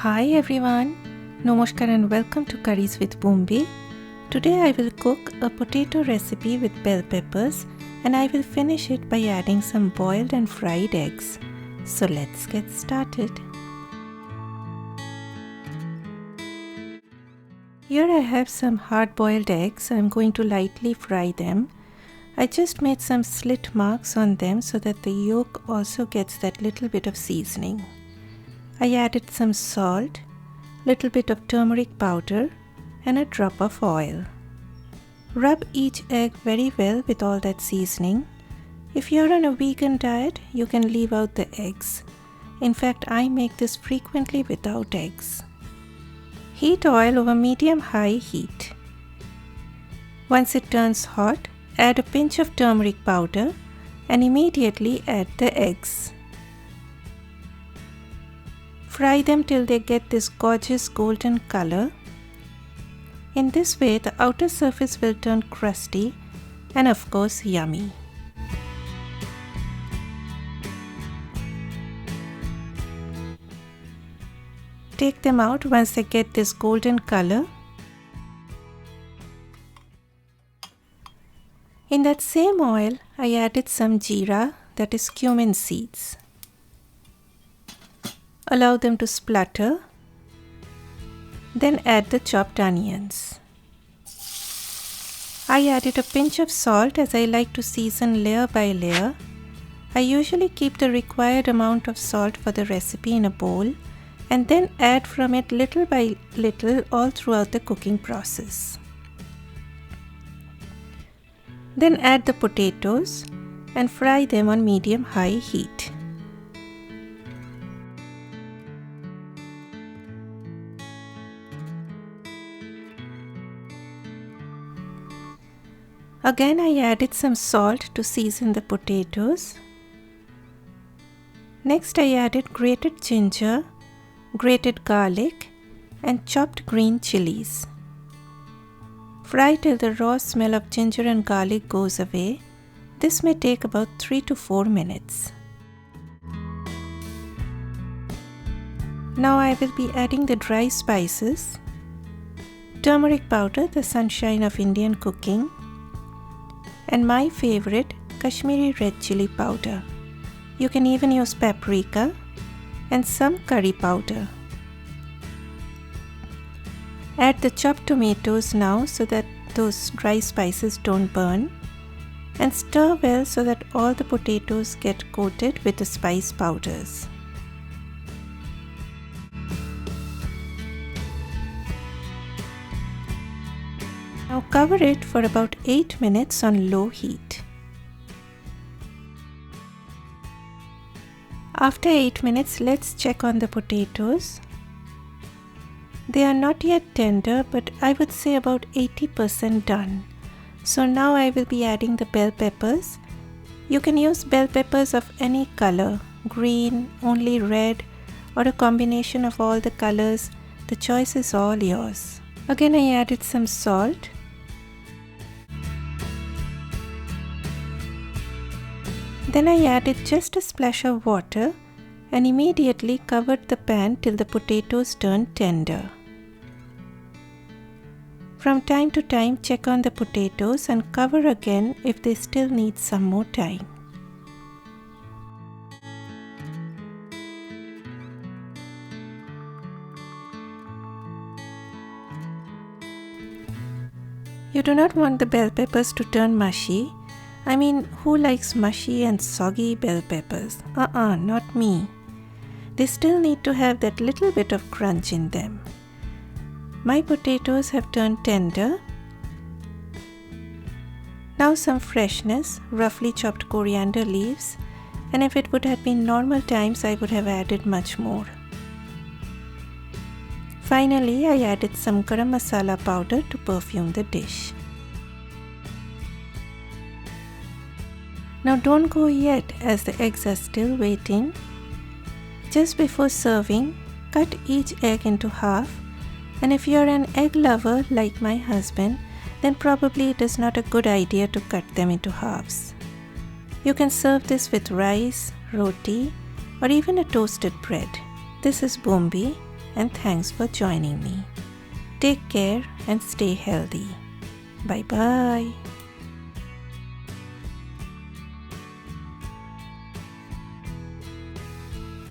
Hi everyone, Namaskar and welcome to Curries with Boombi. Today I will cook a potato recipe with bell peppers and I will finish it by adding some boiled and fried eggs. So let's get started. Here I have some hard-boiled eggs. I'm going to lightly fry them. I just made some slit marks on them so that the yolk also gets that little bit of seasoning. I added some salt, little bit of turmeric powder and a drop of oil. Rub each egg very well with all that seasoning. If you're on a vegan diet, you can leave out the eggs. In fact, I make this frequently without eggs. Heat oil over medium-high heat. Once it turns hot, add a pinch of turmeric powder and immediately add the eggs. Fry them till they get this gorgeous golden color. In this way, the outer surface will turn crusty and of course yummy. Take them out once they get this golden color. In that same oil, I added some jeera, that is cumin seeds. Allow them to splutter. Then add the chopped onions. I added a pinch of salt as I like to season layer by layer. I usually keep the required amount of salt for the recipe in a bowl and then add from it little by little all throughout the cooking process. Then add the potatoes and fry them on medium-high heat. Again, I added some salt to season the potatoes. Next, I added grated ginger, grated garlic, and chopped green chilies. Fry till the raw smell of ginger and garlic goes away. This may take about 3 to 4 minutes. Now I will be adding the dry spices, turmeric powder, the sunshine of Indian cooking, and my favorite, Kashmiri red chili powder. You can even use paprika and some curry powder. Add the chopped tomatoes now so that those dry spices don't burn, and stir well so that all the potatoes get coated with the spice powders. Now cover it for about 8 minutes on low heat. After 8 minutes, let's check on the potatoes. They are not yet tender, but I would say about 80% done. So now I will be adding the bell peppers. You can use bell peppers of any color, green, only red, or a combination of all the colors. The choice is all yours. Again, I added some salt. Then I added just a splash of water and immediately covered the pan till the potatoes turned tender. From time to time, check on the potatoes and cover again if they still need some more time. You do not want the bell peppers to turn mushy. I mean, who likes mushy and soggy bell peppers? Not me. They still need to have that little bit of crunch in them. My potatoes have turned tender. Now some freshness, roughly chopped coriander leaves, and if it would have been normal times, I would have added much more. Finally, I added some garam masala powder to perfume the dish. Now don't go yet as the eggs are still waiting. Just before serving, cut each egg into half, and if you're an egg lover like my husband, then probably it is not a good idea to cut them into halves. You can serve this with rice, roti, or even a toasted bread. This is Boombi. and thanks for joining me. Take care and stay healthy. Bye bye.